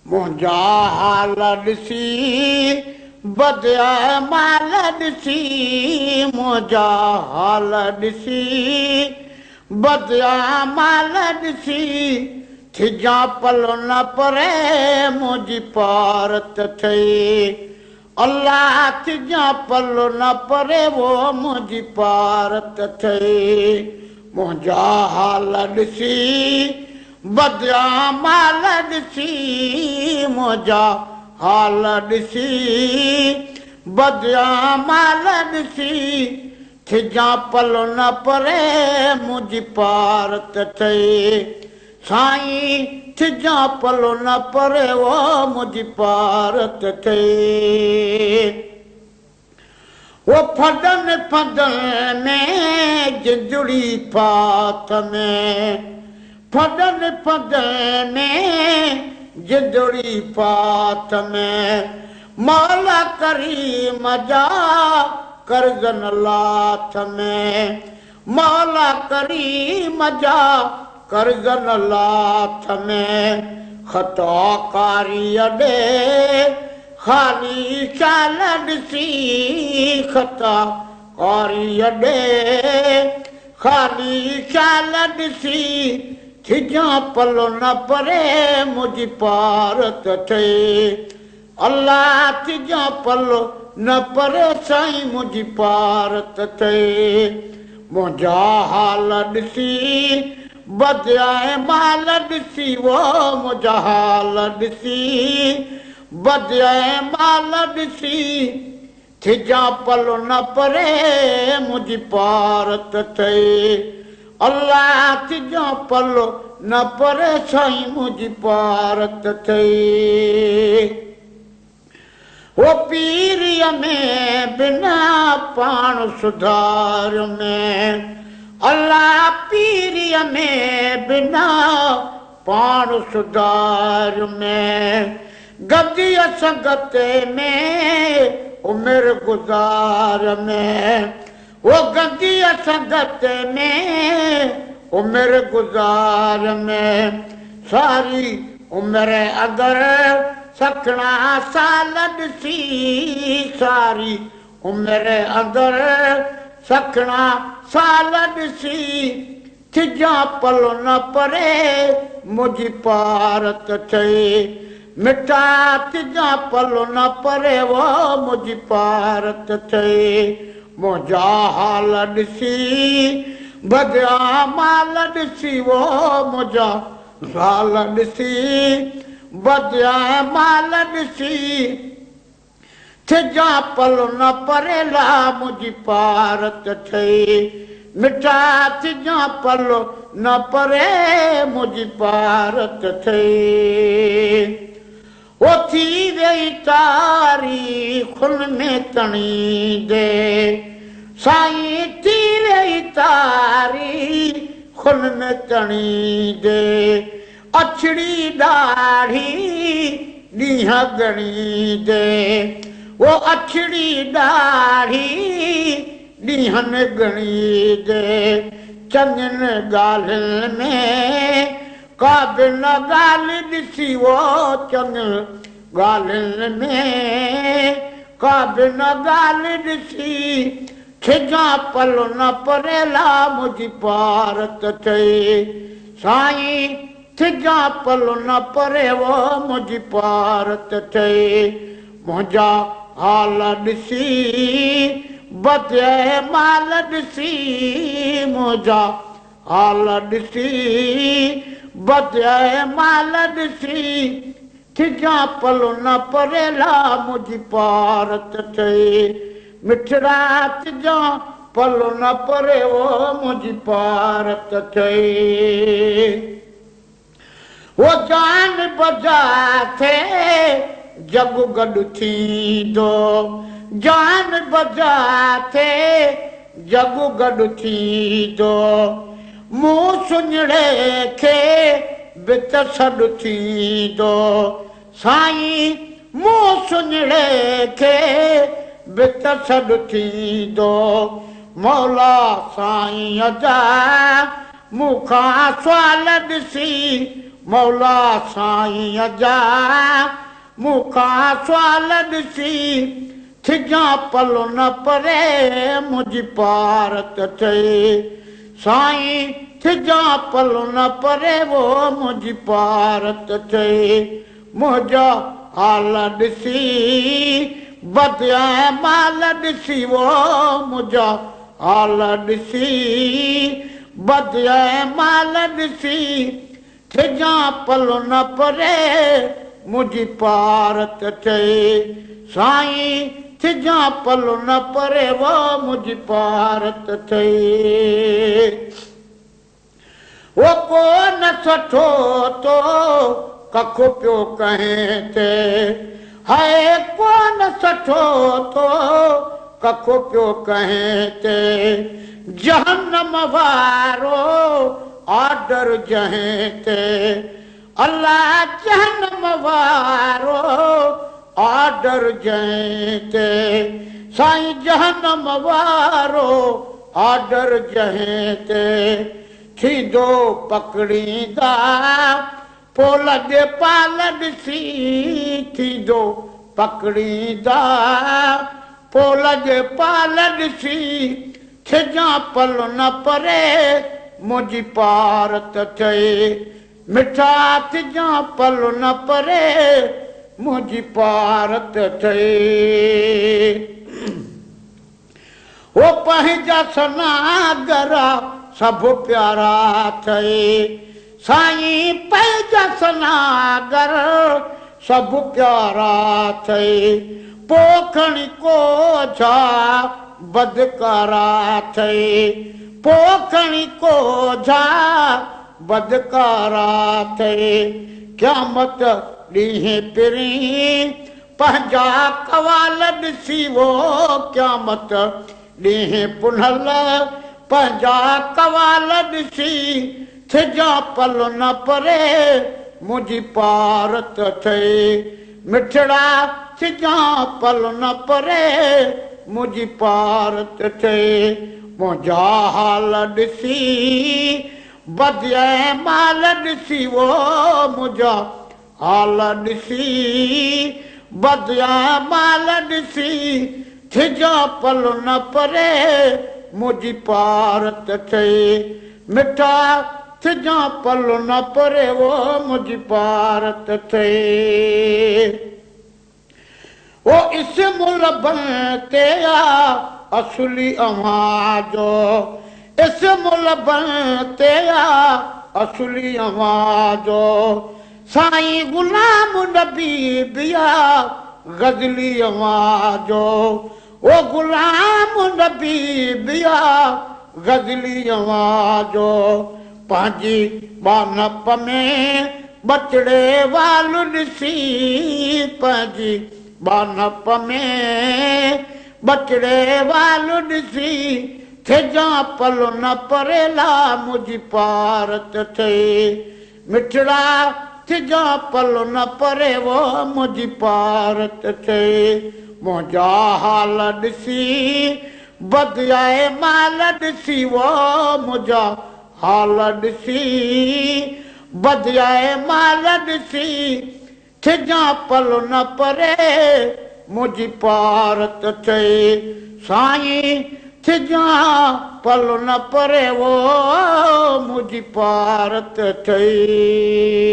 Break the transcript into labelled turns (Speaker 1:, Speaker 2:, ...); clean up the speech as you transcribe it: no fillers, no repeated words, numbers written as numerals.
Speaker 1: मुंहिंजा हाल ॾिसी बदिया माल ॾिसी मुंहिंजा हाल ॾिसी बदिया माल ॾिसी थिजा पलो न परे मुंहिंजी पारत ठही अल्लाह थिजा पलो न परे वो मुंहिंजी पारत ठही मुंहिंजा हाल ॾिसी बदिया माल ॾिसी मुंहिंजा हाल ॾिसी बदिया माल ॾिसी थिजा पलो न परे मुंहिंजी पारत ठही साईं थिजा पलो न परे वो मुंहिंजी पारत ठही वो फदन फदन में जिंदड़ी फात में फदन फदन में जिंदड़ी फात में मौला करीम जा करजन लाथ में मौला करीम जा करजन लाथ में खता कारी अडे खाली चाल ॾिसी खता कारी अडे खाली चाल ॾिसी थिजा पलो न परे मुंहिंजी पारत ठही अल्लाह थिजा पलो न परे साईं मुंहिंजी पारत ठही मुंहिंजा हाल ॾिसी बदिया माल ॾिसी वो मुंहिंजा हाल ॾिसी बदिया माल ॾिसी थिजा पलो न परे मुंहिंजी पारत ठही अल्लाह थिजा पलो न परे साईं मुंहिंजी पारत ठही वो पीरीअ में बिना पाण सुधार में अल्लाह पीरीअ में बिना पाण सुधार में गद्दीअ संगत में उमिर गुज़ार में वो गद्दीअ संगत में उमिर गुज़ार में सारी उमिर अगर सखणा साल ॾिसी सारी उमिर अगर सखणा साल ॾिसी थिजा पलो न परे मुंहिंजी पारत ठही मिठा थिजा पलो न परे वो मुंहिंजी पारत ठही मुंहिंजा हाल ॾिसी बदिया माल ॾिसी वो मुंहिंजा हाल ॾिसी बदिया माल ॾिसी थिजा पलो न परे ला मुंहिंजी पारत ठही मिठा थिजा पलो न परे मुंहिंजी पारत ठही वो थी वई तारीख़ुन में तणी दे साईं थी वई तारीख़ुन में तणी दे अछड़ी ॾाढ़ी ॾींहं गणी दे वो अछड़ी ॾाढ़ी ॾींहंनि गणी दे चङनि ॻाल्हियुनि में का बि न ॻाल्हि ॾिसी वो चङनि ॻाल्हियुनि में का बि न ॻाल्हि ॾिसी थिजा पलो न परे ला मुंहिंजी पारत ठही साईं थिजा पलो न परे वो मुंहिंजी पारत ठही मुंहिंजा हाल ॾिसी बदिया माल ॾिसी मुंहिंजा हाल ॾिसी बदिया माल ॾिसी थिजा पलो न परे ला मुंहिंजी पारत ठही मिठड़ा थिजा पलो न परे वो मुंहिंजी पारत ठही वो जान बजा थे जग गॾु थींदो जान बजा थे जग गॾु थींदो मूं सुञड़े खे बि त सॾु थींदो साईं मूं सुञड़े खे बि त सॾु थींदो मौला साईं जा मूंखां सुवाल ॾिसी मौला साईं जा मूंखां सुवाल ॾिसी थिजां पलो न परे मुंहिंजी पारत थिए साईं थिजां पलो न परे वो मुंहिंजी पारत थिए मुंहिंजा हाल ॾिसी बदिया माल ॾिसी वो मुंहिंजा हाल ॾिसी बदिया माल ॾिसी थिजां पलो न परे मुंहिंजी पारत थिए साईं थिजां पलो न परे वो मुंहिंजी पारत थिए वो को न सठो तो कखो पियो कहें ते हाय को न सठो तो कखो पियो कहें ते जहन्नम वारो ऑर्डर जहें ते अल्लाह जहन्नम वारो ऑर्डर जहें ते साईं जहन्नम वारो ऑर्डर जहें ते थींदो पकड़ींदा पोल जे पाल ॾिसी थींदो पकड़ींदा पोल जे पाल ॾिसी थिजां पलो न परे मुंहिंजी पारत थिए मिठा थिजां पलो न परे मुंहिंजी पारत थिए वो पंहिंजा सनागरा सभु प्यारा थिए साईं पंहिंजा सनागर सभु प्यारा थिए पोखणी को छा बदकारा थिए पोखणी को छा बदकारा थिए क़यामत ॾींहुं पिरी पंहिंजा कवाल ॾिसी वो क़यामत ॾींहुं पुनल पंहिंजा कवाल ॾिसी थिजां पलो न परे मुंहिंजी पारत थिए मिठड़ा थिजां पलो न परे मुंहिंजी पारत थिए मुंहिंजा हाल ॾिसी बदिया माल ॾिसी वो मुंहिंजा हाल ॾिसी बदिया माल ॾिसी थिजां पलो न परे मुंहिंजी पारत थिए मिठा थिजां पलो न परे वो मुंहिंजी पारत थिए वो इस्मुल बन ते असुली अव्हां जो इस्मुल बन ते असुली अव्हां जो साईं गुलाम नबी बिया गज़ली अव्हां जो वो गुलाम नबी बिया गज़ली अव्हां जो पंहिंजी बानप में बचड़े वाल ॾिसी पंहिंजी बानप में बचड़े वाल ॾिसी थिजां पलो न परेला मुंहिंजी पारत थिए मिठड़ा थिजां पलो न परे वो मुंहिंजी पारत थिए मुंहिंजा हाल ॾिसी बदियाए माल ॾिसी वो मुंहिंजा हाल ॾिसी बदियाए माल ॾिसी थिजां पलो न परे मुंहिंजी पारत थिए साईं थिजां पलो न परे वो मुंहिंजी पारत थिए